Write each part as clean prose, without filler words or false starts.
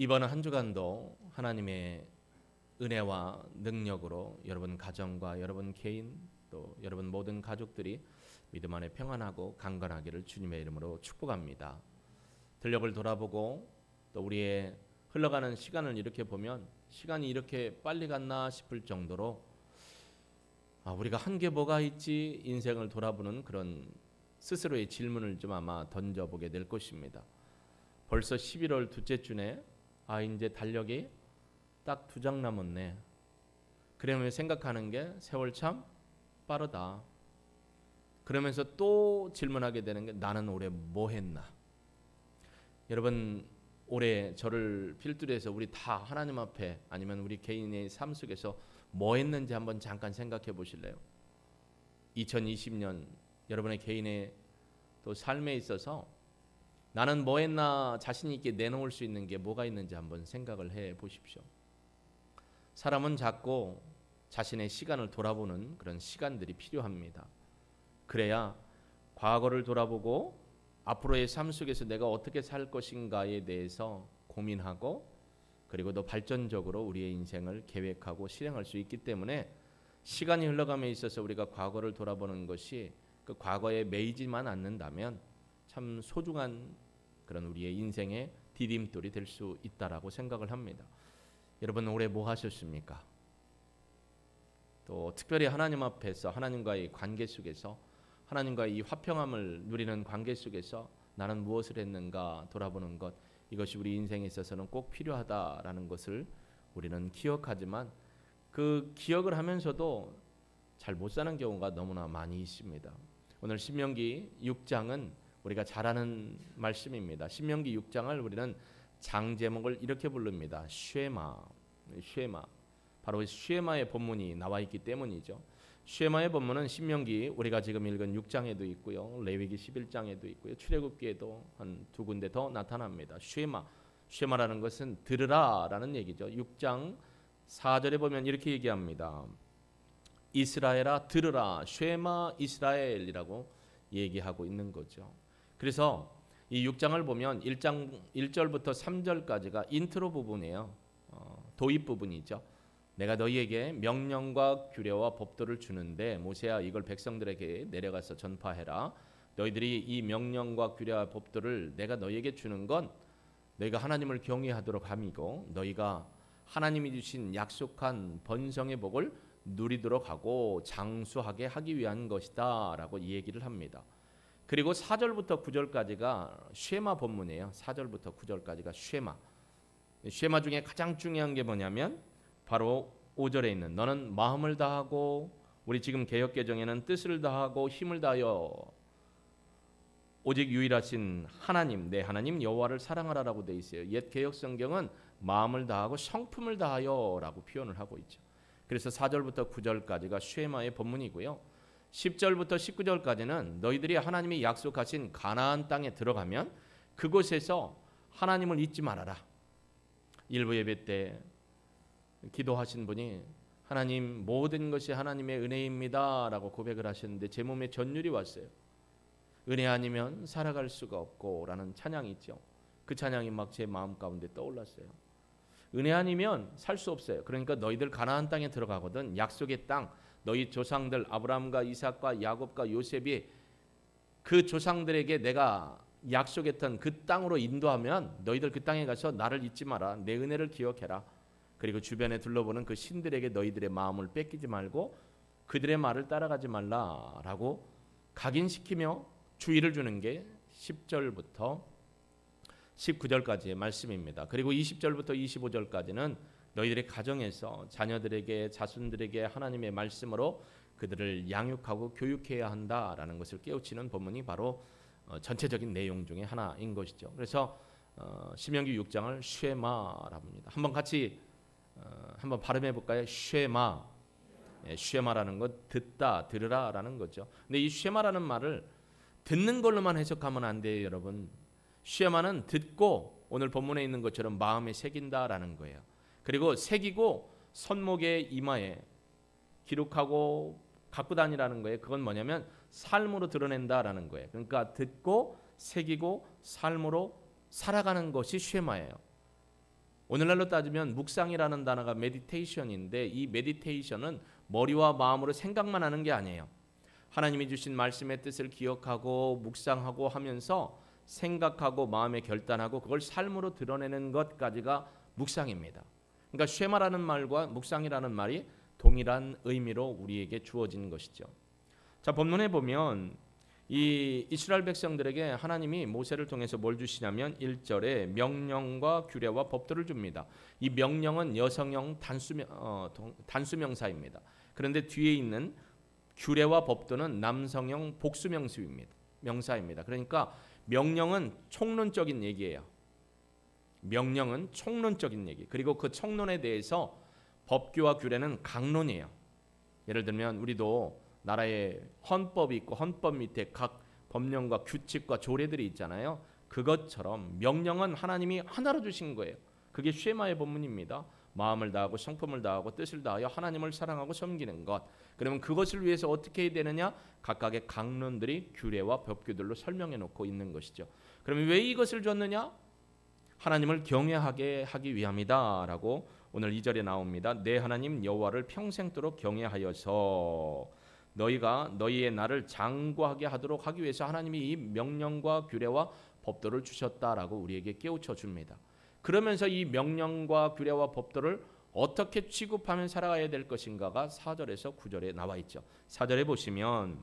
이번 한 주간도 하나님의 은혜와 능력으로 여러분 가정과 여러분 개인 또 여러분 모든 가족들이 믿음 안에 평안하고 강건하기를 주님의 이름으로 축복합니다. 들녘을 돌아보고 또 우리의 흘러가는 시간을 이렇게 보면 시간이 이렇게 빨리 갔나 싶을 정도로 우리가 한 게 뭐가 있지 인생을 돌아보는 그런 스스로의 질문을 좀 아마 던져보게 될 것입니다. 벌써 11월 둘째 주네. 이제 달력이 딱 2장 남았네. 그러면 생각하는 게 세월 참 빠르다. 그러면서 또 질문하게 되는 게 나는 올해 뭐 했나? 여러분 올해 저를 필두로 해서 우리 다 하나님 앞에 아니면 우리 개인의 삶 속에서 뭐 했는지 한번 잠깐 생각해 보실래요? 2020년 여러분의 개인의 또 삶에 있어서 나는 뭐 했나 자신 있게 내놓을 수 있는 게 뭐가 있는지 한번 생각을 해 보십시오. 사람은 자꾸 자신의 시간을 돌아보는 그런 시간들이 필요합니다. 그래야 과거를 돌아보고 앞으로의 삶 속에서 내가 어떻게 살 것인가에 대해서 고민하고 그리고 더 발전적으로 우리의 인생을 계획하고 실행할 수 있기 때문에 시간이 흘러감에 있어서 우리가 과거를 돌아보는 것이 그 과거에 매이지만 않는다면 참 소중한 그런 우리의 인생의 디딤돌이 될 수 있다라고 생각을 합니다. 여러분 올해 뭐 하셨습니까? 또 특별히 하나님 앞에서 하나님과의 관계 속에서 하나님과의 이 화평함을 누리는 관계 속에서 나는 무엇을 했는가 돌아보는 것, 이것이 우리 인생에 있어서는 꼭 필요하다라는 것을 우리는 기억하지만 그 기억을 하면서도 잘 못 사는 경우가 너무나 많이 있습니다. 오늘 신명기 6장은 우리가 잘 아는 말씀입니다. 신명기 6장을 우리는 장 제목을 이렇게 부릅니다. 쉐마. 바로 쉐마의 본문이 나와 있기 때문이죠. 쉐마의 본문은 신명기 우리가 지금 읽은 6장에도 있고요. 레위기 11장에도 있고요. 출애굽기에도 한 2군데 더 나타납니다. 쉐마라는 것은 들으라라는 얘기죠. 6장 4절에 보면 이렇게 얘기합니다. 이스라엘아 들으라 쉐마 이스라엘이라고 얘기하고 있는 거죠. 그래서 이 6장을 보면 1장 1절부터 3절까지가 인트로 부분이에요. 도입 부분이죠. 내가 너희에게 명령과 규례와 법도를 주는데 모세야 이걸 백성들에게 내려가서 전파해라. 너희들이 이 명령과 규례와 법도를 내가 너희에게 주는 건 너희가 하나님을 경외하도록 함이고 너희가 하나님이 주신 약속한 번성의 복을 누리도록 하고 장수하게 하기 위한 것이다 라고 이 얘기를 합니다. 그리고 4절부터 9절까지가 쉐마 본문이에요. 4절부터 9절까지가 쉐마 중에 가장 중요한 게 뭐냐면 바로 5절에 있는 너는 마음을 다하고 우리 지금 개역개정에는 뜻을 다하고 힘을 다하여 오직 유일하신 하나님 내 하나님 여호와를 사랑하라라고 돼 있어요. 옛 개역 성경은 마음을 다하고 성품을 다하여라고 표현을 하고 있죠. 그래서 4절부터 9절까지가 쉐마의 본문이고요. 10절부터 19절까지는 너희들이 하나님이 약속하신 가나안 땅에 들어가면 그곳에서 하나님을 잊지 말아라. 일부 예배 때 기도하신 분이 하나님 모든 것이 하나님의 은혜입니다 라고 고백을 하셨는데 제 몸에 전율이 왔어요. 은혜 아니면 살아갈 수가 없고 라는 찬양이 있죠. 그 찬양이 막 제 마음 가운데 떠올랐어요. 은혜 아니면 살 수 없어요. 그러니까 너희들 가나안 땅에 들어가거든 약속의 땅 너희 조상들 아브라함과 이삭과 야곱과 요셉이 그 조상들에게 내가 약속했던 그 땅으로 인도하면 너희들 그 땅에 가서 나를 잊지 마라. 내 은혜를 기억해라. 그리고 주변에 둘러보는 그 신들에게 너희들의 마음을 뺏기지 말고 그들의 말을 따라가지 말라라고 각인시키며 주의를 주는 게 10절부터 19절까지의 말씀입니다. 그리고 20절부터 25절까지는 너희들의 가정에서 자녀들에게 자손들에게 하나님의 말씀으로 그들을 양육하고 교육해야 한다라는 것을 깨우치는 본문이 바로 전체적인 내용 중에 하나인 것이죠. 그래서 신명기 6장을 쉐마라고 합니다. 한번 같이 한번 발음해 볼까요? 쉐마. 쉐마라는 것 듣다, 들으라라는 거죠. 근데 이 쉐마라는 말을 듣는 걸로만 해석하면 안 돼요, 여러분. 쉐마는 듣고 오늘 본문에 있는 것처럼 마음에 새긴다라는 거예요. 그리고 새기고 손목에 이마에 기록하고 갖고 다니라는 거예요. 그건 뭐냐면 삶으로 드러낸다라는 거예요. 그러니까 듣고 새기고 삶으로 살아가는 것이 쉐마예요. 오늘날로 따지면 묵상이라는 단어가 메디테이션인데 이 메디테이션은 머리와 마음으로 생각만 하는 게 아니에요. 하나님이 주신 말씀의 뜻을 기억하고 묵상하고 하면서 생각하고 마음에 결단하고 그걸 삶으로 드러내는 것까지가 묵상입니다. 그러니까 쉐마라는 말과 묵상이라는 말이 동일한 의미로 우리에게 주어진 것이죠. 자, 본문에 보면 이 이스라엘 백성들에게 하나님이 모세를 통해서 뭘 주시냐면 1절에 명령과 규례와 법도를 줍니다. 이 명령은 여성형 단수명사입니다. 그런데 뒤에 있는 규례와 법도는 남성형 복수명사입니다. 그러니까 명령은 총론적인 얘기예요. 명령은 총론적인 얘기. 그리고 그 총론에 대해서 법규와 규례는 강론이에요. 예를 들면 우리도 나라에 헌법이 있고 헌법 밑에 각 법령과 규칙과 조례들이 있잖아요. 그것처럼 명령은 하나님이 하나로 주신 거예요. 그게 쉐마의 본문입니다. 마음을 다하고 성품을 다하고 뜻을 다하여 하나님을 사랑하고 섬기는 것. 그러면 그것을 위해서 어떻게 해야 되느냐? 각각의 강론들이 규례와 법규들로 설명해 놓고 있는 것이죠. 그러면 왜 이것을 줬느냐? 하나님을 경외하게 하기 위함이다라고 오늘 2절에 나옵니다. 내 하나님 여호와를 평생도록 경외하여서 너희가 너희의 날을 장구하게 하도록 하기 위해서 하나님이 이 명령과 규례와 법도를 주셨다라고 우리에게 깨우쳐 줍니다. 그러면서 이 명령과 규례와 법도를 어떻게 취급하면 살아가야 될 것인가가 4절에서 9절에 나와 있죠. 4절에 보시면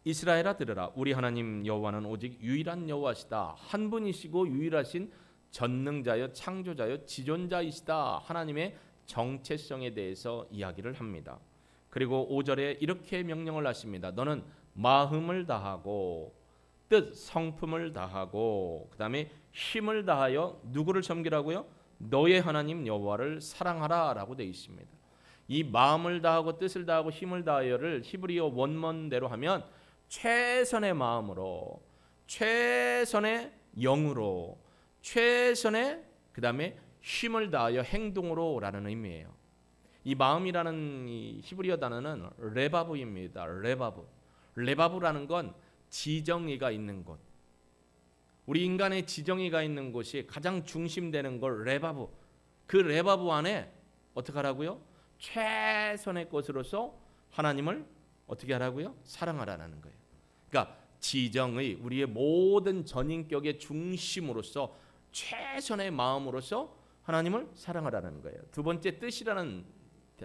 이스라엘아 들으라 우리 하나님 여호와는 오직 유일한 여호와시다. 한 분이시고 유일하신 전능자여 창조자여 지존자이시다. 하나님의 정체성에 대해서 이야기를 합니다. 그리고 5절에 이렇게 명령을 하십니다. 너는 마음을 다하고 뜻, 성품을 다하고 그 다음에 힘을 다하여 누구를 섬기라고요? 너의 하나님 여호와를 사랑하라 라고 되어 있습니다. 이 마음을 다하고 뜻을 다하고 힘을 다하여를 히브리어 원문대로 하면 최선의 마음으로 최선의 영으로 최선의 그 다음에 힘을 다하여 행동으로 라는 의미예요. 이 마음이라는 이 히브리어 단어는 레바브입니다. 레바브라는 건 지정의가 있는 곳. 우리 인간의 지정의가 있는 곳이 가장 중심되는 걸 레바브. 그 레바브 안에 어떻게 하라고요? 최선의 것으로서 하나님을 어떻게 하라고요? 사랑하라는 거예요. 그러니까 지정의 우리의 모든 전인격의 중심으로서 최선의 마음으로서 하나님을 사랑하라는 거예요. 두 번째 뜻이라는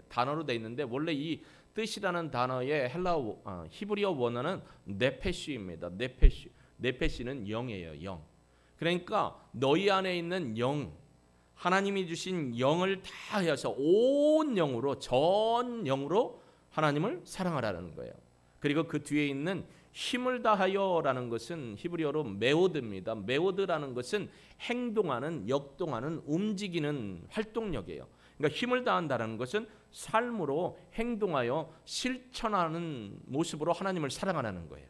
단어로 되어 있는데 원래 이 뜻이라는 단어의 히브리어 원어는 네페시입니다. 네페시는 영이에요. 영. 그러니까 너희 안에 있는 영, 하나님이 주신 영을 다하여서 온 영으로 전 영으로 하나님을 사랑하라는 거예요. 그리고 그 뒤에 있는 힘을 다하여라는 것은 히브리어로 메오드입니다. 메오드라는 것은 행동하는, 역동하는, 움직이는 활동력이에요. 그러니까 힘을 다한다는 것은 삶으로 행동하여 실천하는 모습으로 하나님을 사랑하라는 거예요.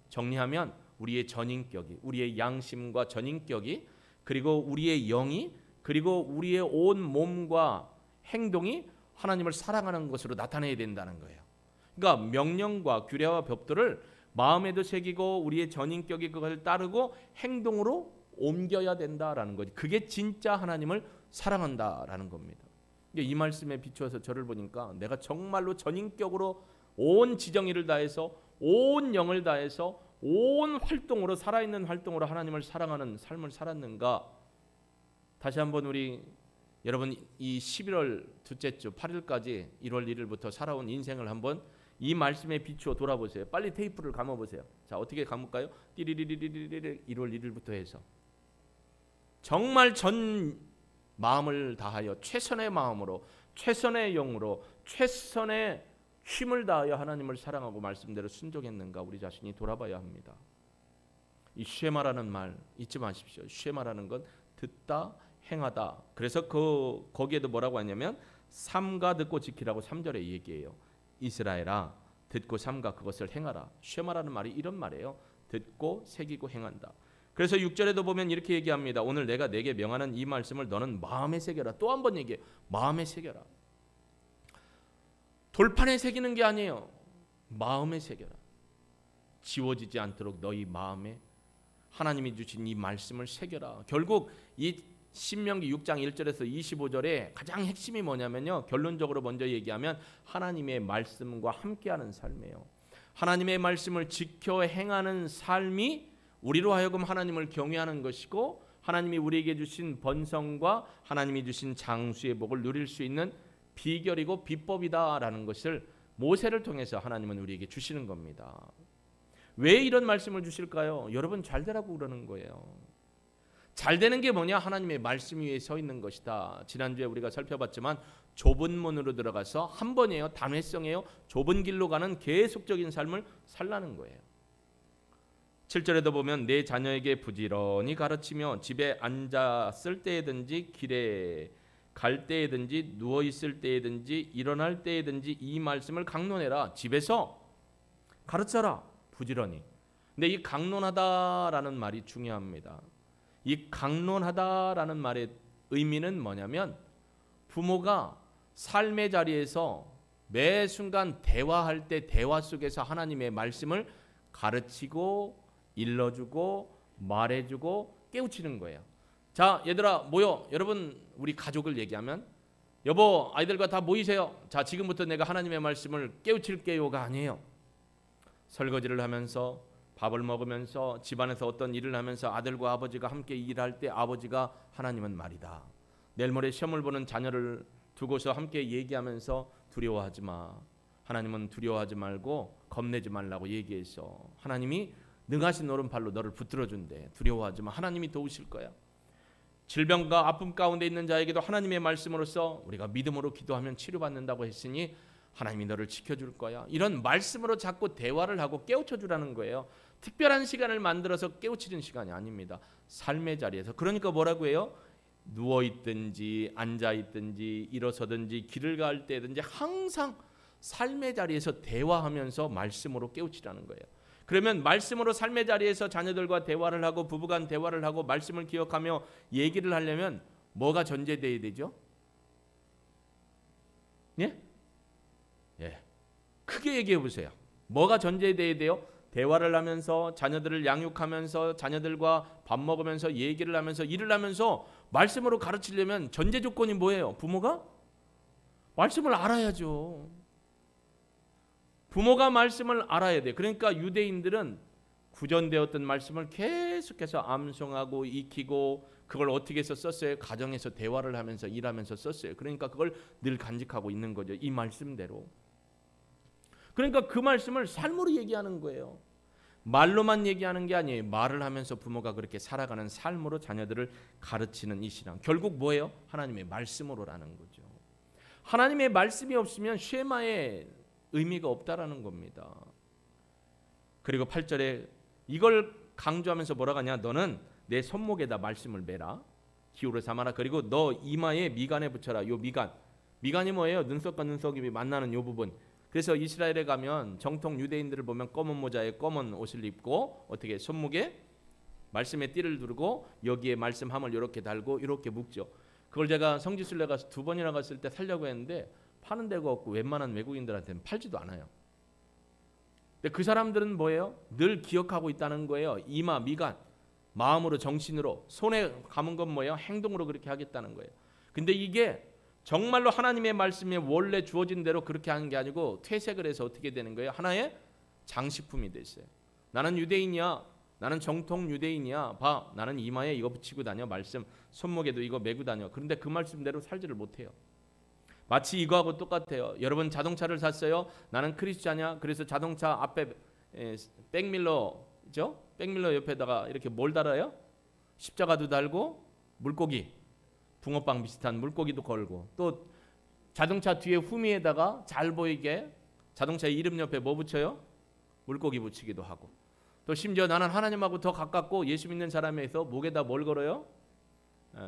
정리하면 우리의 전인격이, 우리의 양심과 전인격이, 그리고 우리의 영이, 그리고 우리의 온 몸과 행동이 하나님을 사랑하는 것으로 나타내야 된다는 거예요. 그러니까 명령과 규례와 법도를 마음에도 새기고 우리의 전인격이 그것을 따르고 행동으로 옮겨야 된다라는 거지. 그게 진짜 하나님을 사랑한다라는 겁니다. 이 말씀에 비추어서 저를 보니까 내가 정말로 전인격으로 온 지정의를 다해서 온 영을 다해서 온 활동으로 살아있는 활동으로 하나님을 사랑하는 삶을 살았는가. 다시 한번 우리 여러분 이 11월 둘째 주 8일까지 1월 1일부터 살아온 인생을 한번 이 말씀에 비추어 돌아보세요. 빨리 테이프를 감아보세요. 자, 어떻게 감을까요? 띠리리리리리 1월 1일부터 해서 정말 전 마음을 다하여 최선의 마음으로 최선의 영으로 최선의 힘을 다하여 하나님을 사랑하고 말씀대로 순종했는가 우리 자신이 돌아봐야 합니다. 이 쉐마라는 말 잊지 마십시오. 쉐마라는 건 듣다 행하다. 그래서 거기에도 뭐라고 하냐면 삼가 듣고 지키라고 3절에 얘기해요. 이스라엘아 듣고 삼가 그것을 행하라. 쉐마라는 말이 이런 말이에요. 듣고 새기고 행한다. 그래서 6절에도 보면 이렇게 얘기합니다. 오늘 내가 내게 명하는 이 말씀을 너는 마음에 새겨라. 또 한 번 얘기해. 마음에 새겨라. 돌판에 새기는 게 아니에요. 마음에 새겨라. 지워지지 않도록 너희 마음에 하나님이 주신 이 말씀을 새겨라. 결국 이 신명기 6장 1절에서 25절에 가장 핵심이 뭐냐면요. 결론적으로 먼저 얘기하면 하나님의 말씀과 함께하는 삶이에요. 하나님의 말씀을 지켜 행하는 삶이 우리로 하여금 하나님을 경외하는 것이고 하나님이 우리에게 주신 번성과 하나님이 주신 장수의 복을 누릴 수 있는 비결이고 비법이다라는 것을 모세를 통해서 하나님은 우리에게 주시는 겁니다. 왜 이런 말씀을 주실까요? 여러분 잘 되라고 그러는 거예요. 잘 되는 게 뭐냐? 하나님의 말씀 위에 서 있는 것이다. 지난주에 우리가 살펴봤지만 좁은 문으로 들어가서 한 번이에요. 단회성이에요. 좁은 길로 가는 계속적인 삶을 살라는 거예요. 7절에도 보면 내 자녀에게 부지런히 가르치며 집에 앉았을 때든지 길에 갈 때든지 누워 있을 때든지 일어날 때든지 이 말씀을 강론해라. 집에서 가르쳐라. 부지런히. 근데 이 강론하다라는 말이 중요합니다. 이 강론하다라는 말의 의미는 뭐냐면 부모가 삶의 자리에서 매 순간 대화할 때 대화 속에서 하나님의 말씀을 가르치고 일러주고 말해주고 깨우치는 거예요. 자, 얘들아 모여. 여러분 우리 가족을 얘기하면 여보 아이들과 다 모이세요. 자, 지금부터 내가 하나님의 말씀을 깨우칠게요가 아니에요. 설거지를 하면서 밥을 먹으면서 집안에서 어떤 일을 하면서 아들과 아버지가 함께 일할 때 아버지가 하나님은 말이다. 내일 모레 시험을 보는 자녀를 두고서 함께 얘기하면서 두려워하지 마. 하나님은 두려워하지 말고 겁내지 말라고 얘기해서 하나님이 능하신 오른팔로 너를 붙들어준대. 두려워하지 마. 하나님이 도우실 거야. 질병과 아픔 가운데 있는 자에게도 하나님의 말씀으로써 우리가 믿음으로 기도하면 치료받는다고 했으니 하나님이 너를 지켜줄 거야. 이런 말씀으로 자꾸 대화를 하고 깨우쳐주라는 거예요. 특별한 시간을 만들어서 깨우치는 시간이 아닙니다. 삶의 자리에서. 그러니까 뭐라고 해요? 누워있든지 앉아있든지 일어서든지 길을 갈 때든지 항상 삶의 자리에서 대화하면서 말씀으로 깨우치라는 거예요. 그러면 말씀으로 삶의 자리에서 자녀들과 대화를 하고 부부간 대화를 하고 말씀을 기억하며 얘기를 하려면 뭐가 전제되어야 되죠? 예? 예. 크게 얘기해 보세요. 뭐가 전제되어야 돼요? 대화를 하면서 자녀들을 양육하면서 자녀들과 밥 먹으면서 얘기를 하면서 일을 하면서 말씀으로 가르치려면 전제 조건이 뭐예요? 부모가 말씀을 알아야죠. 부모가 말씀을 알아야 돼. 그러니까 유대인들은 구전되었던 말씀을 계속해서 암송하고 익히고 그걸 어떻게 해서 썼어요? 가정에서 대화를 하면서 일하면서 썼어요. 그러니까 그걸 늘 간직하고 있는 거죠. 이 말씀대로. 그러니까 그 말씀을 삶으로 얘기하는 거예요. 말로만 얘기하는 게 아니에요. 말을 하면서 부모가 그렇게 살아가는 삶으로 자녀들을 가르치는 이 신앙. 결국 뭐예요? 하나님의 말씀으로라는 거죠. 하나님의 말씀이 없으면 쉐마의 의미가 없다라는 겁니다. 그리고 8절에 이걸 강조하면서 뭐라고 하냐? 너는 내 손목에다 말씀을 매라. 기호를 삼아라. 그리고 너 이마에 미간에 붙여라. 요 미간. 미간이 뭐예요? 눈썹과 눈썹이 만나는 요 부분. 그래서 이스라엘에 가면 정통 유대인들을 보면 검은 모자에 검은 옷을 입고 어떻게 손목에 말씀의 띠를 두르고 여기에 말씀함을 이렇게 달고 이렇게 묶죠. 그걸 제가 성지순례 가서 2번이나 갔을 때 살려고 했는데 파는 데가 없고 웬만한 외국인들한테는 팔지도 않아요. 근데 그 사람들은 뭐예요? 늘 기억하고 있다는 거예요. 이마, 미간, 마음으로 정신으로. 손에 감은 건 뭐예요? 행동으로 그렇게 하겠다는 거예요. 근데 이게 정말로 하나님의 말씀에 원래 주어진 대로 그렇게 하는 게 아니고 퇴색을 해서 어떻게 되는 거예요? 하나의 장식품이 됐어요. 나는 유대인이야. 나는 정통 유대인이야. 봐, 나는 이마에 이거 붙이고 다녀. 말씀 손목에도 이거 메고 다녀. 그런데 그 말씀대로 살지를 못해요. 마치 이거하고 똑같아요. 여러분 자동차를 샀어요. 나는 크리스찬이야. 그래서 자동차 앞에 백밀러죠? 백밀러 옆에다가 이렇게 뭘 달아요? 십자가도 달고 물고기, 붕어빵 비슷한 물고기도 걸고 또 자동차 뒤에 후미에다가 잘 보이게 자동차 이름 옆에 뭐 붙여요? 물고기 붙이기도 하고 또 심지어 나는 하나님하고 더 가깝고 예수 믿는 사람에서 목에다 뭘 걸어요?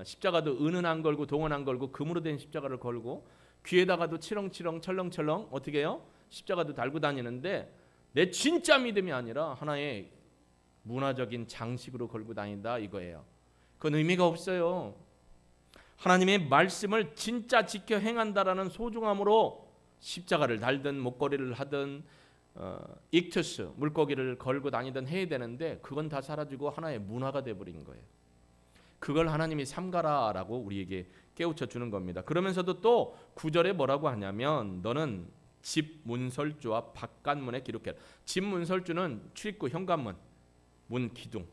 십자가도 은은 안 걸고 동은 안 걸고 금으로 된 십자가를 걸고 귀에다가도 치렁치렁 철렁철렁 어떻게 해요? 십자가도 달고 다니는데 내 진짜 믿음이 아니라 하나의 문화적인 장식으로 걸고 다닌다 이거예요. 그건 의미가 없어요. 하나님의 말씀을 진짜 지켜 행한다라는 소중함으로 십자가를 달든 목걸이를 하든 익투스 물고기를 걸고 다니든 해야 되는데 그건 다 사라지고 하나의 문화가 돼버린 거예요. 그걸 하나님이 삼가라라고 우리에게 깨우쳐 주는 겁니다. 그러면서도 또 9절에 뭐라고 하냐면 너는 집 문설주와 바깥문에 기록해라. 집 문설주는 출입구 현관문, 문 기둥.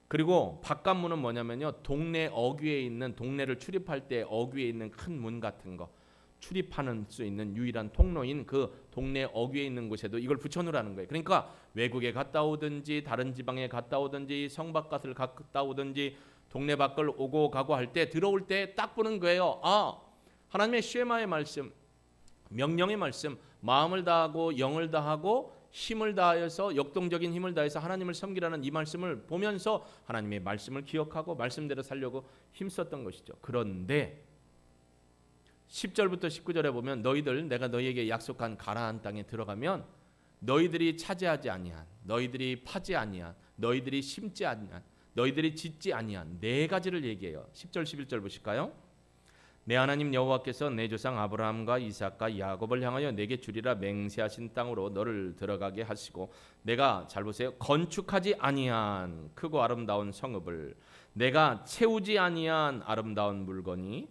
그리고 바깥문은 뭐냐면요, 동네 어귀에 있는, 동네를 출입할 때 어귀에 있는 큰 문 같은 거, 출입하는 수 있는 유일한 통로인 그 동네 어귀에 있는 곳에도 이걸 붙여놓으라는 거예요. 그러니까 외국에 갔다 오든지 다른 지방에 갔다 오든지 성바깥을 갔다 오든지 동네 밖을 오고 가고 할 때 들어올 때 딱 보는 거예요. 아, 하나님의 쉐마의 말씀, 명령의 말씀, 마음을 다하고 영을 다하고 힘을 다하여서, 역동적인 힘을 다해서 하나님을 섬기라는 이 말씀을 보면서 하나님의 말씀을 기억하고 말씀대로 살려고 힘썼던 것이죠. 그런데 10절부터 19절에 보면 너희들 내가 너희에게 약속한 가나안 땅에 들어가면 너희들이 차지하지 아니한, 너희들이 파지 아니한, 너희들이 심지 아니한, 너희들이 짓지 아니한 네 가지를 얘기해요. 10절 11절 보실까요? 내 하나님 여호와께서 내 조상 아브라함과 이삭과 야곱을 향하여 내게 주리라 맹세하신 땅으로 너를 들어가게 하시고, 내가, 잘 보세요, 건축하지 아니한 크고 아름다운 성읍을, 내가 채우지 아니한 아름다운 물건이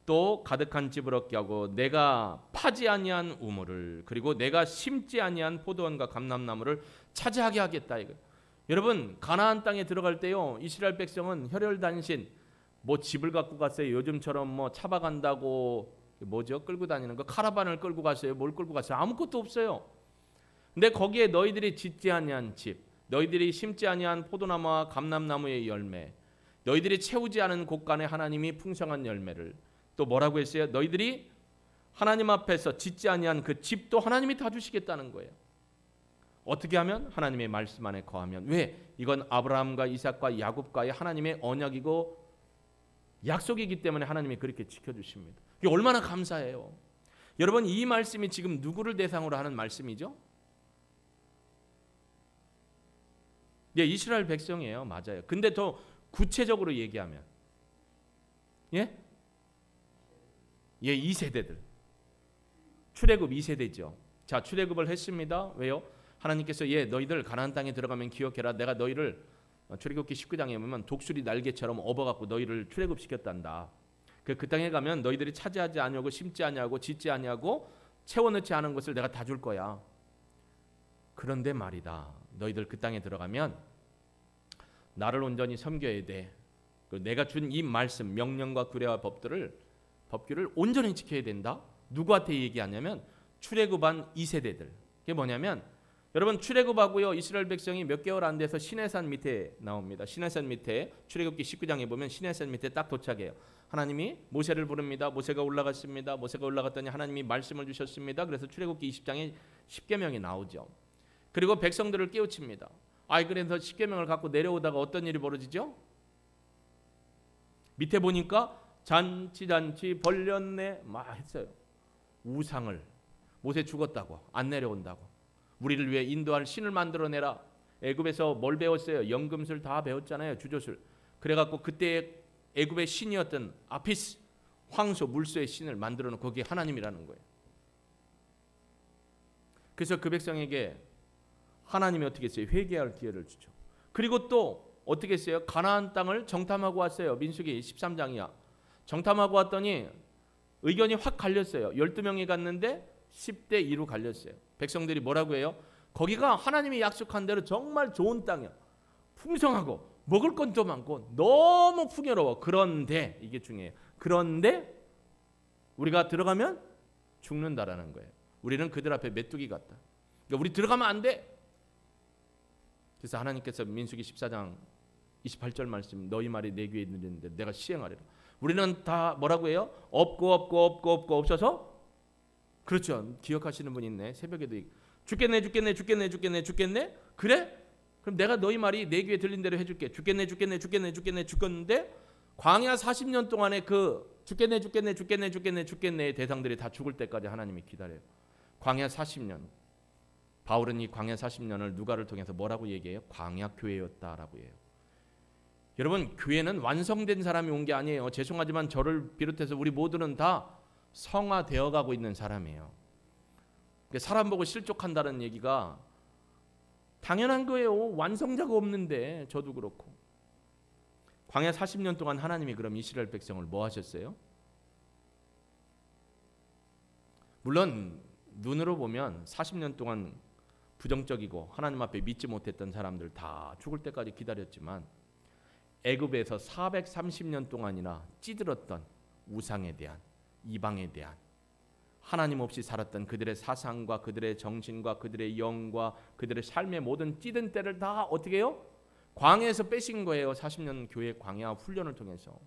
또 가득한 집을 얻게 하고, 내가 파지 아니한 우물을, 그리고 내가 심지 아니한 포도원과 감람나무를 차지하게 하겠다. 이거. 여러분, 가나안 땅에 들어갈 때요, 이스라엘 백성은 혈혈단신, 뭐 집을 갖고 갔어요. 요즘처럼 뭐 차박한다고 뭐죠? 끌고 다니는 거, 카라반을 끌고 갔어요. 뭘 끌고 갔어요? 아무것도 없어요. 근데 거기에 너희들이 짓지 아니한 집, 너희들이 심지 아니한 포도나무와 감람나무의 열매, 너희들이 채우지 않은 곳간에 하나님이 풍성한 열매를, 또 뭐라고 했어요? 너희들이 하나님 앞에서 짓지 아니한 그 집도 하나님이 다 주시겠다는 거예요. 어떻게 하면? 하나님의 말씀 안에 거하면. 왜? 이건 아브라함과 이삭과 야곱과의 하나님의 언약이고 약속이기 때문에 하나님이 그렇게 지켜주십니다. 이게 얼마나 감사해요. 여러분, 이 말씀이 지금 누구를 대상으로 하는 말씀이죠? 예, 이스라엘 백성이에요. 맞아요. 근데 더 구체적으로 얘기하면, 예? 예, 2세대들. 출애굽 2세대죠. 자, 출애굽을 했습니다. 왜요? 하나님께서 너희들 가나안 땅에 들어가면 기억해라. 내가 너희를, 출애굽기 19장에 보면 독수리 날개처럼 업어갖고 너희를 출애굽시켰단다. 그 땅에 가면 너희들이 차지하지 아니하고 심지 아니하고 짓지 아니하고 채워넣지 않은 것을 내가 다 줄 거야. 그런데 말이다, 너희들 그 땅에 들어가면 나를 온전히 섬겨야 돼. 내가 준 이 말씀, 명령과 규례와 법규를 온전히 지켜야 된다. 누구한테 얘기하냐면 출애굽한 2세대들. 그게 뭐냐면, 여러분, 출애굽하고요, 이스라엘 백성이 몇 개월 안 돼서 시내산 밑에 나옵니다. 시내산 밑에, 출애굽기 19장에 보면 시내산 밑에 딱 도착해요. 하나님이 모세를 부릅니다. 모세가 올라갔습니다. 모세가 올라갔더니 하나님이 말씀을 주셨습니다. 그래서 출애굽기 20장에 10계명이 나오죠. 그리고 백성들을 깨우칩니다. 그래서 10계명을 갖고 내려오다가 어떤 일이 벌어지죠? 밑에 보니까 잔치 벌렸네 막 했어요. 우상을, 모세 죽었다고, 안 내려온다고, 우리를 위해 인도할 신을 만들어내라. 애굽에서 뭘 배웠어요? 연금술 다 배웠잖아요. 주조술. 그래갖고 그때 애굽의 신이었던 아피스, 황소, 물소의 신을 만들어놓고 거기에 하나님이라는 거예요. 그래서 그 백성에게 하나님이 어떻게 했어요? 회개할 기회를 주죠. 그리고 또 어떻게 했어요? 가나안 땅을 정탐하고 왔어요. 민수기 13장이야. 정탐하고 왔더니 의견이 확 갈렸어요. 12명이 갔는데 10대 2로 갈렸어요. 백성들이 뭐라고 해요? 거기가 하나님이 약속한 대로 정말 좋은 땅이야. 풍성하고 먹을 것도 많고 너무 풍요로워. 그런데, 이게 중요해요. 그런데 우리가 들어가면 죽는다라는 거예요. 우리는 그들 앞에 메뚜기 같다. 그러니까 우리 들어가면 안 돼. 그래서 하나님께서 민수기 14장 28절 말씀, 너희 말이 내 귀에 들리는데 내가 시행하리라. 우리는 다 뭐라고 해요? 없고 없어서, 그렇죠. 기억하시는 분 있네. 새벽에도 죽겠네. 그래? 그럼 내가 너희 말이 내 귀에 들린 대로 해줄게. 죽겠는데 광야 40년 동안에 그 죽겠네 대상들이 다 죽을 때까지 하나님이 기다려요. 광야 40년. 바울은 이 광야 40년을 누가를 통해서 뭐라고 얘기해요? 광야 교회였다라고 해요. 여러분, 교회는 완성된 사람이 온 게 아니에요. 죄송하지만 저를 비롯해서 우리 모두는 다 성화되어 가고 있는 사람이에요. 사람 보고 실족한다는 얘기가 당연한 거예요. 완성자가 없는데. 저도 그렇고. 광야 40년 동안 하나님이 그럼 이스라엘 백성을 뭐 하셨어요? 물론 눈으로 보면 40년 동안 부정적이고 하나님 앞에 믿지 못했던 사람들 다 죽을 때까지 기다렸지만 애굽에서 430년 동안이나 찌들었던 우상에 대한, 이방에 대한, 하나님 없이 살았던 그들의 사상과 그들의 정신과 그들의 영과 그들의 삶의 모든 찌든 때를 다 어떻게 해요? 광야에서 빼신 거예요. 40년 교회 광야 훈련을 통해서.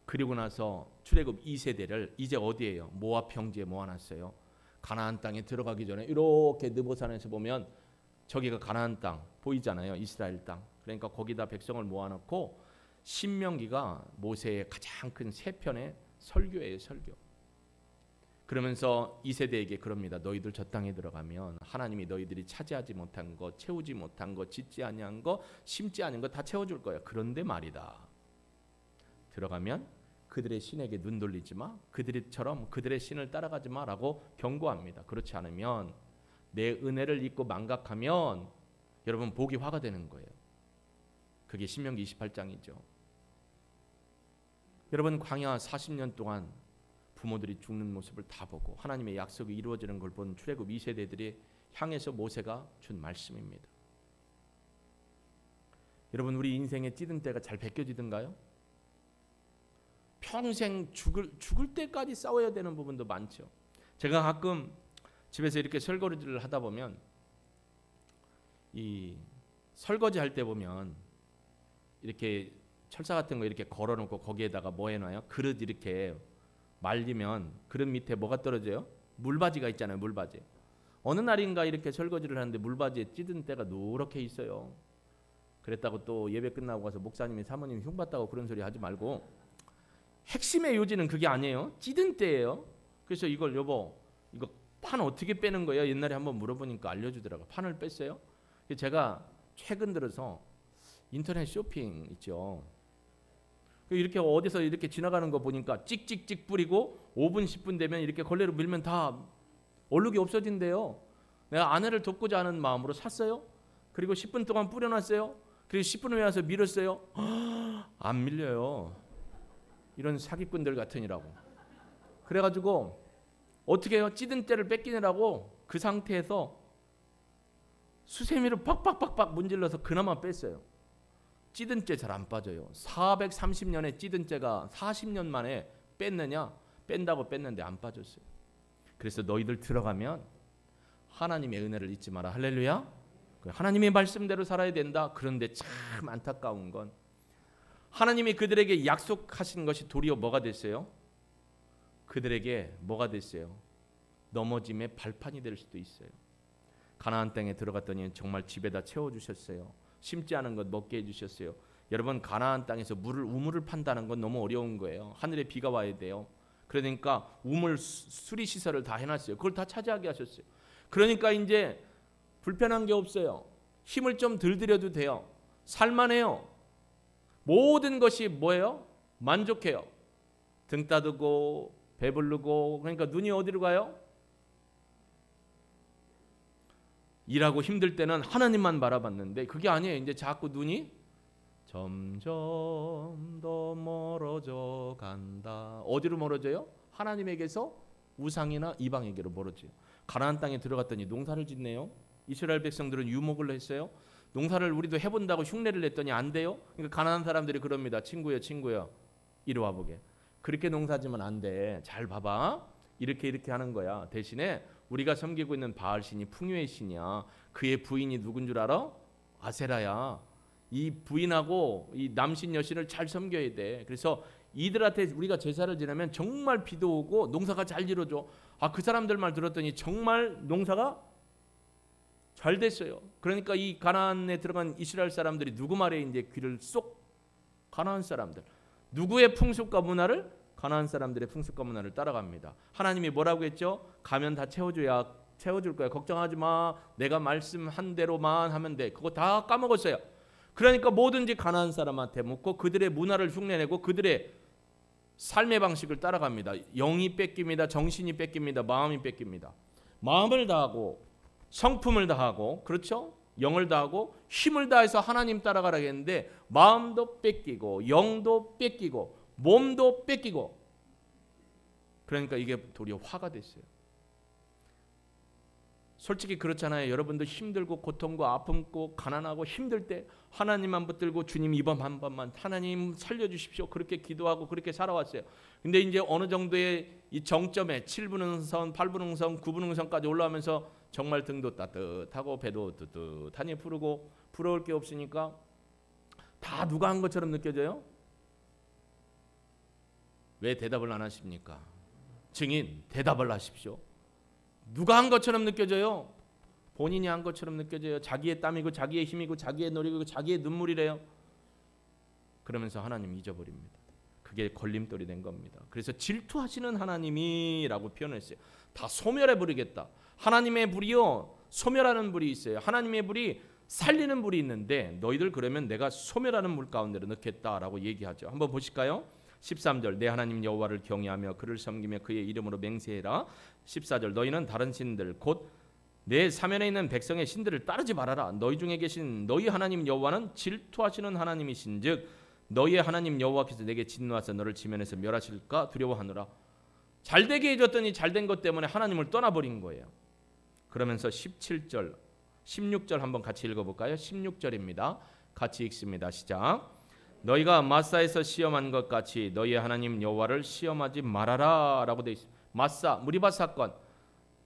그리고 나서 출애굽 2세대를 이제 어디예요? 모압 평지에 모아놨어요. 가나안 땅에 들어가기 전에 이렇게 느보산에서 보면 저기가 가나안 땅 보이잖아요. 이스라엘 땅. 그러니까 거기다 백성을 모아놓고 신명기가 모세의 가장 큰 세 편의 설교예요. 설교. 그러면서 2세대에게 그럽니다. 너희들 저 땅에 들어가면 하나님이 너희들이 차지하지 못한 거, 채우지 못한 거, 짓지 아니한 거, 심지 않은 거 다 채워줄 거야. 그런데 말이다. 들어가면 그들의 신에게 눈 돌리지 마. 그들처럼 그들의 신을 따라가지 마라고 경고합니다. 그렇지 않으면 내 은혜를 잊고 망각하면 여러분 복이 화가 되는 거예요. 그게 신명기 28장이죠. 여러분 광야 40년 동안 부모들이 죽는 모습을 다 보고 하나님의 약속이 이루어지는 걸 본 출애굽 2세대들이 향해서 모세가 준 말씀입니다. 여러분 우리 인생의 찌든 때가 잘 벗겨지던가요? 평생 죽을 때까지 싸워야 되는 부분도 많죠. 제가 가끔 집에서 이렇게 설거지를 하다 보면 이 설거지 할 때 보면 이렇게 철사 같은 거 이렇게 걸어놓고 거기에다가 뭐 해놔요? 그릇 이렇게 말리면 그릇 밑에 뭐가 떨어져요? 물바지가 있잖아요. 물바지. 어느 날인가 이렇게 설거지를 하는데 물바지에 찌든 때가 노랗게 있어요. 그랬다고 또 예배 끝나고 가서 목사님이 사모님 흉봤다고 그런 소리 하지 말고 핵심의 요지는 그게 아니에요. 찌든 때예요. 그래서 이걸 여보 이거 판 어떻게 빼는 거예요? 옛날에 한번 물어보니까 알려주더라고요. 판을 뺐어요. 제가 최근 들어서 인터넷 쇼핑 있죠. 이렇게 어디서 이렇게 지나가는 거 보니까 찍찍찍 뿌리고 5분 10분 되면 이렇게 걸레로 밀면 다 얼룩이 없어진대요. 내가 아내를 돕고자 하는 마음으로 샀어요. 그리고 10분 동안 뿌려놨어요. 그리고 10분 후에 와서 밀었어요. 안 밀려요. 이런 사기꾼들 같으니라고. 그래가지고 어떻게 해요? 찌든 때를 뺏기느라고 그 상태에서 수세미로 팍팍팍팍 문질러서 그나마 뺐어요. 찌든 째 잘 안 빠져요. 430년의 찌든 째가 40년 만에 뺐느냐? 뺀다고 뺐는데 안 빠졌어요. 그래서 너희들 들어가면 하나님의 은혜를 잊지 마라. 할렐루야. 하나님의 말씀대로 살아야 된다. 그런데 참 안타까운 건 하나님이 그들에게 약속하신 것이 도리어 뭐가 됐어요? 그들에게 뭐가 됐어요? 넘어짐의 발판이 될 수도 있어요. 가나안 땅에 들어갔더니 정말 집에다 채워주셨어요. 심지 않은 것 먹게 해주셨어요. 여러분 가나안 땅에서 우물을 판다는 건 너무 어려운 거예요. 하늘에 비가 와야 돼요. 그러니까 우물 수리 시설을 다 해놨어요. 그걸 다 차지하게 하셨어요. 그러니까 이제 불편한 게 없어요. 힘을 좀 덜 들여도 돼요. 살만해요. 모든 것이 뭐예요? 만족해요. 등 따르고 배부르고. 그러니까 눈이 어디로 가요? 일하고 힘들 때는 하나님만 바라봤는데 그게 아니에요. 이제 자꾸 눈이 점점 더 멀어져 간다. 어디로 멀어져요? 하나님에게서 우상이나 이방에게로 멀어져요. 가나안 땅에 들어갔더니 농사를 짓네요. 이스라엘 백성들은 유목을 했어요. 농사를 우리도 해본다고 흉내를 냈더니 안 돼요. 그러니까 가나안 사람들이 그럽니다. 친구야 이리 와보게. 그렇게 농사지면 안 돼. 잘 봐봐. 이렇게 하는 거야. 대신에 우리가 섬기고 있는 바알 신이 풍요의 신이야. 그의 부인이 누군 줄 알아? 아세라야. 이 부인하고 이 남신 여신을 잘 섬겨야 돼. 그래서 이들한테 우리가 제사를 지내면 정말 비도 오고 농사가 잘 이루어져. 그 사람들 말 들었더니 정말 농사가 잘 됐어요. 그러니까 이 가나안에 들어간 이스라엘 사람들이 누구 말에 이제 귀를 쏙? 가나안 사람들. 누구의 풍습과 문화를? 가나안 사람들의 풍습과 문화를 따라갑니다. 하나님이 뭐라고 했죠? 가면 다 채워줄 거야. 걱정하지 마. 내가 말씀한 대로만 하면 돼. 그거 다 까먹었어요. 그러니까 뭐든지 가나안 사람한테 묻고 그들의 문화를 흉내내고 그들의 삶의 방식을 따라갑니다. 영이 뺏깁니다. 정신이 뺏깁니다. 마음이 뺏깁니다. 마음을 다하고 성품을 다하고 그렇죠? 영을 다하고 힘을 다해서 하나님 따라가라 했는데 마음도 뺏기고 영도 뺏기고 몸도 뺏기고 그러니까 이게 도리어 화가 됐어요. 솔직히 그렇잖아요. 여러분도 힘들고 고통과 아픔고 가난하고 힘들 때 하나님만 붙들고 주님 이번 한 번만 하나님 살려주십시오. 그렇게 기도하고 그렇게 살아왔어요. 근데 이제 어느 정도의 이 정점에 7분응선, 8분응선, 9분응선까지 올라오면서 정말 등도 따뜻하고 배도 뜨뜻하니 부르고 부러울 게 없으니까 다 누가 한 것처럼 느껴져요? 왜 대답을 안 하십니까? 증인 대답을 하십시오. 누가 한 것처럼 느껴져요? 본인이 한 것처럼 느껴져요. 자기의 땀이고 자기의 힘이고 자기의 노력이고 자기의 눈물이래요. 그러면서 하나님 잊어버립니다. 그게 걸림돌이 된 겁니다. 그래서 질투하시는 하나님이라고 표현했어요. 다 소멸해 버리겠다. 하나님의 불이요 소멸하는 불이 있어요. 하나님의 불이 살리는 불이 있는데 너희들 그러면 내가 소멸하는 물 가운데로 넣겠다라고 얘기하죠. 한번 보실까요? 13절 내 하나님 여호와를 경외하며 그를 섬기며 그의 이름으로 맹세해라. 14절 너희는 다른 신들 곧 내 사면에 있는 백성의 신들을 따르지 말아라. 너희 중에 계신 너희 하나님 여호와는 질투하시는 하나님이신즉 너희의 하나님 여호와께서 내게 진노하사 너를 지면에서 멸하실까 두려워하노라. 잘되게 해줬더니 잘된 것 때문에 하나님을 떠나버린 거예요. 그러면서 17절 16절 한번 같이 읽어볼까요? 16절입니다. 같이 읽습니다. 시작. 너희가 마사에서 시험한 것 같이 너희의 하나님 여호와를 시험하지 말아라 라고 되어 있습니다. 마사 무리바 사건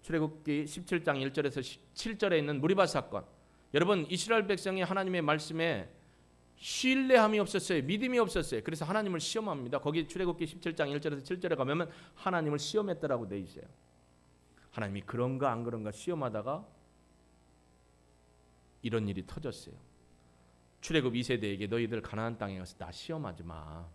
출애굽기 17장 1절에서 7절에 있는 무리바 사건. 여러분 이스라엘 백성이 하나님의 말씀에 신뢰함이 없었어요. 믿음이 없었어요. 그래서 하나님을 시험합니다. 거기 출애굽기 17장 1절에서 7절에 가면 하나님을 시험했다라고 되어 있어요. 하나님이 그런가 안 그런가 시험하다가 이런 일이 터졌어요. 출애굽 2세대에게 너희들 가나안 땅에 가서 나 시험하지 마.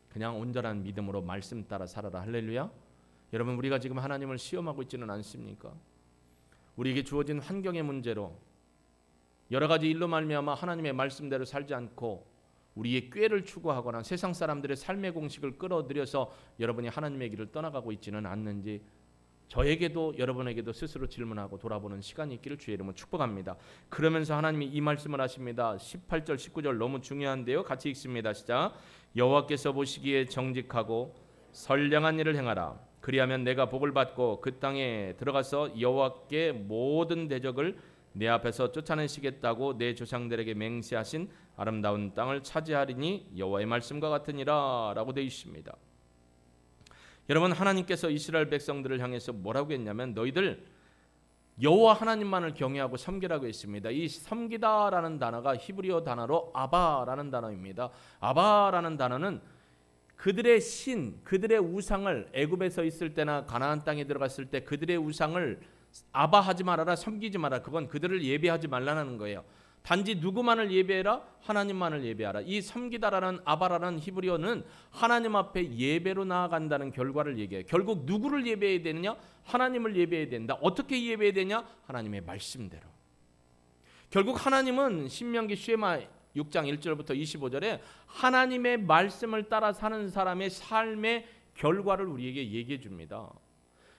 그냥 온전한 믿음으로 말씀 따라 살아라. 할렐루야. 여러분 우리가 지금 하나님을 시험하고 있지는 않습니까? 우리에게 주어진 환경의 문제로 여러 가지 일로 말미암아 하나님의 말씀대로 살지 않고 우리의 꾀를 추구하거나 세상 사람들의 삶의 공식을 끌어들여서 여러분이 하나님의 길을 떠나가고 있지는 않는지 저에게도 여러분에게도 스스로 질문하고 돌아보는 시간이 있기를 주의 이름으로 축복합니다. 그러면서 하나님이 이 말씀을 하십니다. 18절 19절 너무 중요한데요. 같이 읽습니다. 시작. 여호와께서 보시기에 정직하고 선량한 일을 행하라. 그리하면 내가 복을 받고 그 땅에 들어가서 여호와께 모든 대적을 내 앞에서 쫓아내시겠다고 내 조상들에게 맹세하신 아름다운 땅을 차지하리니 여호와의 말씀과 같으니라 라고 되어 있습니다. 여러분 하나님께서 이스라엘 백성들을 향해서 뭐라고 했냐면 너희들 여호와 하나님만을 경외하고 섬기라고 했습니다. 이 섬기다라는 단어가 히브리어 단어로 아바라는 단어입니다. 아바라는 단어는 그들의 신, 그들의 우상을 애굽에서 있을 때나 가나안 땅에 들어갔을 때 그들의 우상을 아바하지 말아라, 섬기지 마라. 그건 그들을 예배하지 말라는 거예요. 단지 누구만을 예배해라? 하나님만을 예배하라. 이 섬기다라는 아바라는 히브리어는 하나님 앞에 예배로 나아간다는 결과를 얘기해요. 결국 누구를 예배해야 되느냐? 하나님을 예배해야 된다. 어떻게 예배해야 되냐? 하나님의 말씀대로. 결국 하나님은 신명기 쉐마 6장 1절부터 25절에 하나님의 말씀을 따라 사는 사람의 삶의 결과를 우리에게 얘기해 줍니다.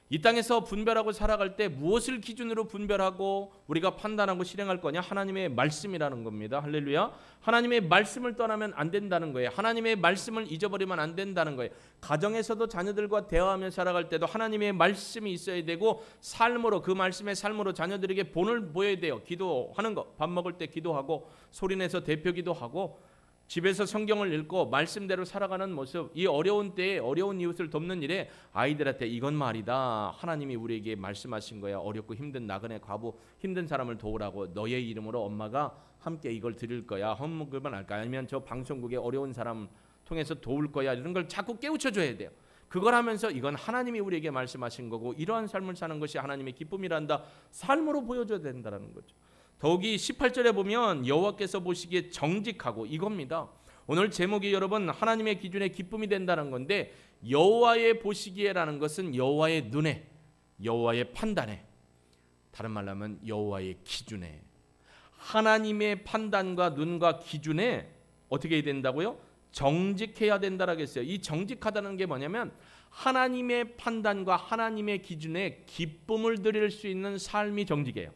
이 땅에서 분별하고 살아갈 때 무엇을 기준으로 분별하고 우리가 판단하고 실행할 거냐? 하나님의 말씀이라는 겁니다. 할렐루야. 하나님의 말씀을 떠나면 안 된다는 거예요. 하나님의 말씀을 잊어버리면 안 된다는 거예요. 가정에서도 자녀들과 대화하며 살아갈 때도 하나님의 말씀이 있어야 되고 삶으로 그 말씀의 삶으로 자녀들에게 본을 보여야 돼요. 기도하는 거. 밥 먹을 때 기도하고 소리내서 대표 기도하고 집에서 성경을 읽고 말씀대로 살아가는 모습. 이 어려운 때에 어려운 이웃을 돕는 일에 아이들한테 이건 말이다. 하나님이 우리에게 말씀하신 거야. 어렵고 힘든 나그네 과부 힘든 사람을 도우라고 너의 이름으로 엄마가 함께 이걸 드릴 거야. 헌금을 할까? 아니면 저 방송국에 어려운 사람 통해서 도울 거야. 이런 걸 자꾸 깨우쳐줘야 돼요. 그걸 하면서 이건 하나님이 우리에게 말씀하신 거고 이러한 삶을 사는 것이 하나님의 기쁨이란다. 삶으로 보여줘야 된다는 거죠. 더욱이 18절에 보면 여호와께서 보시기에 정직하고 이겁니다. 오늘 제목이 여러분 하나님의 기준에 기쁨이 된다는 건데 여호와의 보시기에라는 것은 여호와의 눈에 여호와의 판단에 다른 말로 하면 여호와의 기준에 하나님의 판단과 눈과 기준에 어떻게 해야 된다고요? 정직해야 된다라고 했어요. 이 정직하다는 게 뭐냐면 하나님의 판단과 하나님의 기준에 기쁨을 드릴 수 있는 삶이 정직해요.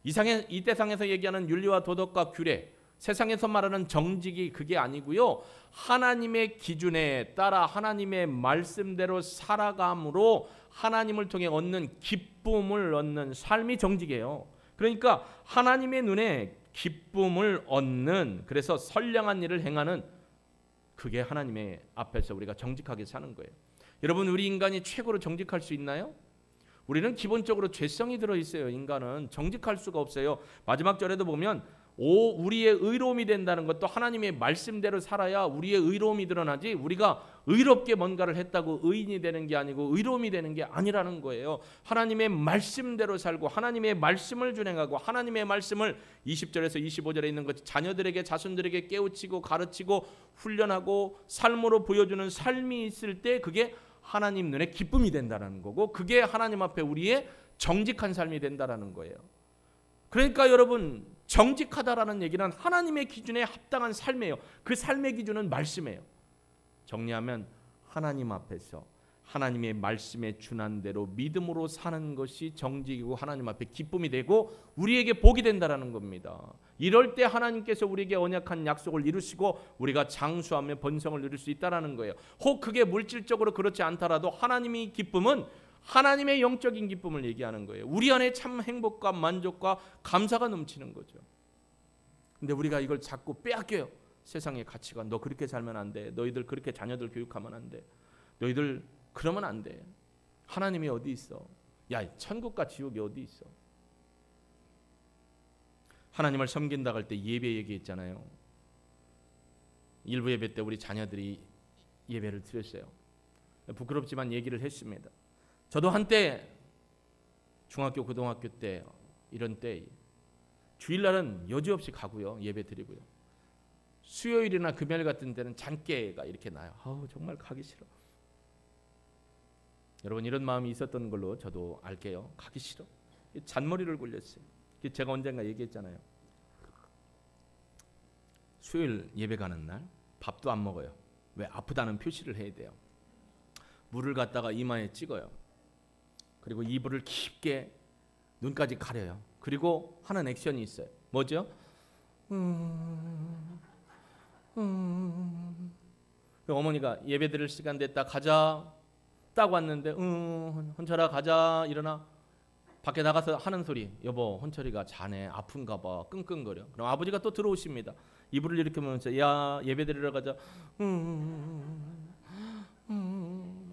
이 세상에서 얘기하는 윤리와 도덕과 규례, 세상에서 말하는 정직이 그게 아니고요. 하나님의 기준에 따라 하나님의 말씀대로 살아감으로 하나님을 통해 얻는 기쁨을 얻는 삶이 정직이에요. 그러니까 하나님의 눈에 기쁨을 얻는, 그래서 선량한 일을 행하는, 그게 하나님의 앞에서 우리가 정직하게 사는 거예요. 여러분, 우리 인간이 최고로 정직할 수 있나요? 우리는 기본적으로 죄성이 들어있어요. 인간은 정직할 수가 없어요. 마지막 절에도 보면 우리의 의로움이 된다는 것도 하나님의 말씀대로 살아야 우리의 의로움이 드러나지, 우리가 의롭게 뭔가를 했다고 의인이 되는 게 아니고 의로움이 되는 게 아니라는 거예요. 하나님의 말씀대로 살고 하나님의 말씀을 준행하고 하나님의 말씀을 20절에서 25절에 있는 것, 자녀들에게 자손들에게 깨우치고 가르치고 훈련하고 삶으로 보여주는 삶이 있을 때 그게 하나님 눈에 기쁨이 된다는 거고, 그게 하나님 앞에 우리의 정직한 삶이 된다는 거예요. 그러니까 여러분, 정직하다라는 얘기는 하나님의 기준에 합당한 삶이에요. 그 삶의 기준은 말씀이에요. 정리하면 하나님 앞에서 하나님의 말씀에 준한 대로 믿음으로 사는 것이 정직이고 하나님 앞에 기쁨이 되고 우리에게 복이 된다라는 겁니다. 이럴 때 하나님께서 우리에게 언약한 약속을 이루시고 우리가 장수하며 번성을 누릴 수 있다라는 거예요. 혹 그게 물질적으로 그렇지 않더라도 하나님의 기쁨은 하나님의 영적인 기쁨을 얘기하는 거예요. 우리 안에 참 행복과 만족과 감사가 넘치는 거죠. 근데 우리가 이걸 자꾸 빼앗겨요. 세상의 가치관. 너 그렇게 살면 안 돼. 너희들 그렇게 자녀들 교육하면 안 돼. 너희들 그러면 안 돼. 하나님이 어디 있어? 야, 천국과 지옥이 어디 있어? 하나님을 섬긴다고 할 때 예배 얘기했잖아요. 일부 예배 때 우리 자녀들이 예배를 드렸어요. 부끄럽지만 얘기를 했습니다. 저도 한때 중학교 고등학교 때 이런 때 주일날은 여지없이 가고요. 예배 드리고요. 수요일이나 금요일 같은 때는 잔깨가 이렇게 나요. 정말 가기 싫어. 여러분, 이런 마음이 있었던 걸로 저도 알게요. 가기 싫어. 잔머리를 굴렸어요. 제가 언젠가 얘기했잖아요. 수요일 예배 가는 날 밥도 안 먹어요. 왜? 아프다는 표시를 해야 돼요. 물을 갖다가 이마에 찍어요. 그리고 이불을 깊게 눈까지 가려요. 그리고 하는 액션이 있어요. 뭐죠? 어머니가 예배 드릴 시간 됐다 가자 딱 왔는데 헌철아 가자 일어나. 밖에 나가서 하는 소리, 여보 헌철이가 자네 아픈가 봐 끙끙거려. 그럼 아버지가 또 들어오십니다. 이불을 이렇게 보면서 야 예배 드리러 가자.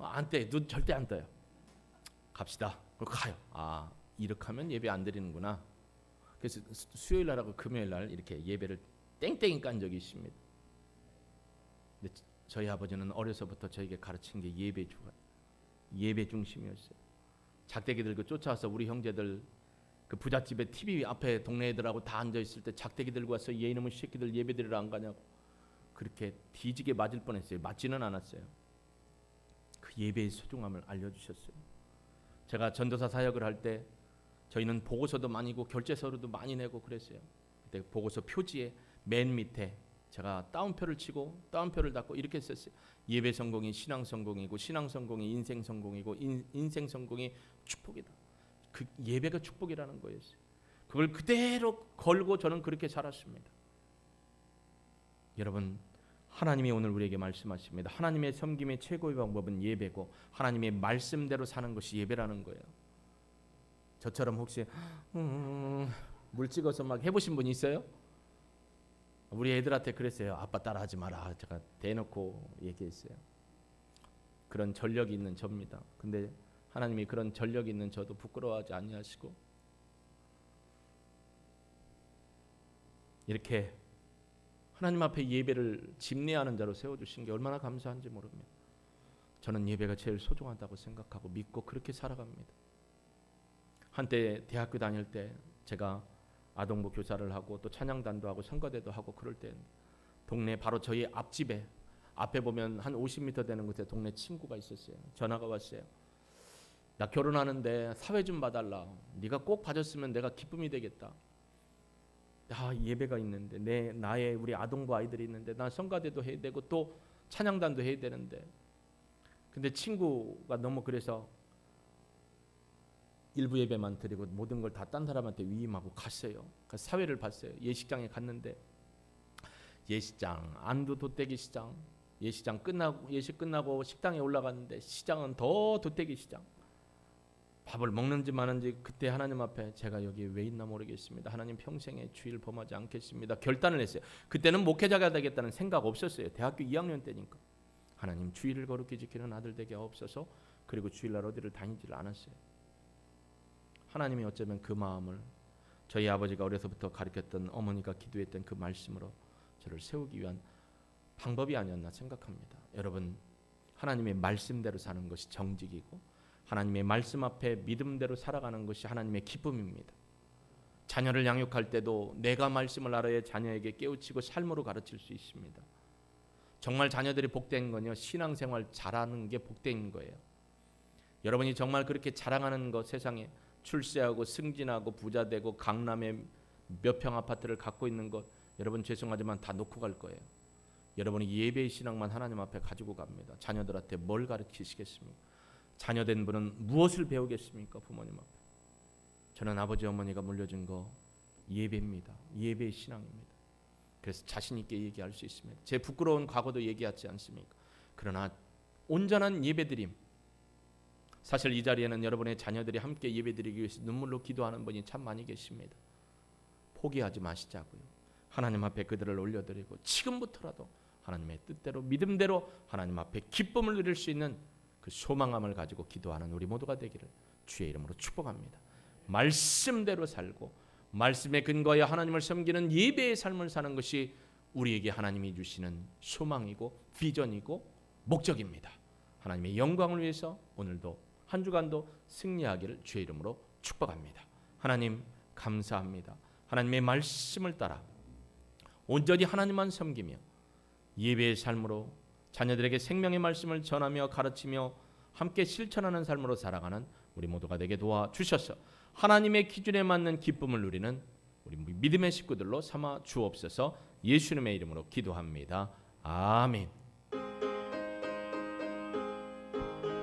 안 떼. 눈 절대 안 떠요. 갑시다. 그리고 가요. 이렇게 하면 예배 안 드리는구나. 그래서 수요일 날하고 금요일 날 이렇게 예배를 땡땡이 깐 적이 있습니다. 근데 저희 아버지는 어려서부터 저에게 가르친 게 예배 중심이었어요. 작대기 들고 쫓아와서 우리 형제들 그 부잣집에 TV 앞에 동네 애들하고 다 앉아 있을 때 작대기 들고 와서 얘 이놈의 새끼들 예배 드리러 안 가냐고 그렇게 뒤지게 맞을 뻔했어요. 맞지는 않았어요. 그 예배의 소중함을 알려주셨어요. 제가 전도사 사역을 할 때 저희는 보고서도 많이 고 결제서류도 많이 내고 그랬어요. 그때 보고서 표지에 맨 밑에 제가 따옴표를 치고 따옴표를 닫고 이렇게 썼어요. 예배 성공이 신앙 성공이고 신앙 성공이 인생 성공이고 인생 성공이 축복이다. 그 예배가 축복이라는 거였어요. 그걸 그대로 걸고 저는 그렇게 살았습니다. 여러분, 하나님이 오늘 우리에게 말씀하십니다. 하나님의 섬김의 최고의 방법은 예배고 하나님의 말씀대로 사는 것이 예배라는 거예요. 저처럼 혹시 물 찍어서 막 해보신 분 있어요? 우리 애들한테 그랬어요. 아빠 따라하지 마라. 제가 대놓고 얘기했어요. 그런 전력이 있는 저입니다. 근데 하나님이 그런 전력이 있는 저도 부끄러워하지 아니하시고 이렇게 하나님 앞에 예배를 집례하는 자로 세워주신 게 얼마나 감사한지 모릅니다. 저는 예배가 제일 소중하다고 생각하고 믿고 그렇게 살아갑니다. 한때 대학교 다닐 때 제가 아동부 교사를 하고 또 찬양단도 하고 선거대도 하고 그럴 때 동네 바로 저희 앞집에 앞에 보면 한 50m 되는 곳에 동네 친구가 있었어요. 전화가 왔어요. 나 결혼하는데 사회 좀 봐달라. 네가 꼭 봐줬으면 내가 기쁨이 되겠다. 예배가 있는데 나의 우리 아동부 아이들이 있는데 나 성가대도 해야 되고 또 찬양단도 해야 되는데 근데 친구가 너무 그래서 일부 예배만 드리고 모든 걸 다 딴 사람한테 위임하고 갔어요. 그 사회를 봤어요. 예식장에 갔는데 예식장, 안두 돗대기 시장, 예식 끝나고 식당에 올라갔는데 시장은 더 돗대기 시장. 밥을 먹는지 마는지 그때 하나님 앞에 제가 여기 왜 있나 모르겠습니다. 하나님 평생에 주의를 범하지 않겠습니다. 결단을 했어요. 그때는 목회자가 되겠다는 생각 없었어요. 대학교 2학년 때니까. 하나님 주의를 거룩히 지키는 아들 되게 없어서 그리고 주일날 어디를 다니지를 않았어요. 하나님이 어쩌면 그 마음을 저희 아버지가 어려서부터 가르쳤던 어머니가 기도했던 그 말씀으로 저를 세우기 위한 방법이 아니었나 생각합니다. 여러분 하나님의 말씀대로 사는 것이 정직이고 하나님의 말씀 앞에 믿음대로 살아가는 것이 하나님의 기쁨입니다. 자녀를 양육할 때도 내가 말씀을 알아야 자녀에게 깨우치고 삶으로 가르칠 수 있습니다. 정말 자녀들이 복된 건요 신앙생활 잘하는 게 복된 거예요. 여러분이 정말 그렇게 자랑하는 것 세상에 출세하고 승진하고 부자되고 강남에 몇 평 아파트를 갖고 있는 것 여러분 죄송하지만 다 놓고 갈 거예요. 여러분이 예배의 신앙만 하나님 앞에 가지고 갑니다. 자녀들한테 뭘 가르치시겠습니까? 자녀된 분은 무엇을 배우겠습니까? 부모님 앞에. 저는 아버지 어머니가 물려준 거 예배입니다. 예배의 신앙입니다. 그래서 자신 있게 얘기할 수 있습니다. 제 부끄러운 과거도 얘기하지 않습니까? 그러나 온전한 예배드림. 사실 이 자리에는 여러분의 자녀들이 함께 예배드리기 위해서 눈물로 기도하는 분이 참 많이 계십니다. 포기하지 마시자고요. 하나님 앞에 그들을 올려드리고 지금부터라도 하나님의 뜻대로 믿음대로 하나님 앞에 기쁨을 누릴 수 있는 그 소망함을 가지고 기도하는 우리 모두가 되기를 주의 이름으로 축복합니다. 말씀대로 살고 말씀에 근거하여 하나님을 섬기는 예배의 삶을 사는 것이 우리에게 하나님이 주시는 소망이고 비전이고 목적입니다. 하나님의 영광을 위해서 오늘도 한 주간도 승리하기를 주의 이름으로 축복합니다. 하나님 감사합니다. 하나님의 말씀을 따라 온전히 하나님만 섬기며 예배의 삶으로 자녀들에게 생명의 말씀을 전하며 가르치며 함께 실천하는 삶으로 살아가는 우리 모두가 되게 도와주셔서 하나님의 기준에 맞는 기쁨을 누리는 우리 믿음의 식구들로 삼아 주옵소서. 예수님의 이름으로 기도합니다. 아멘.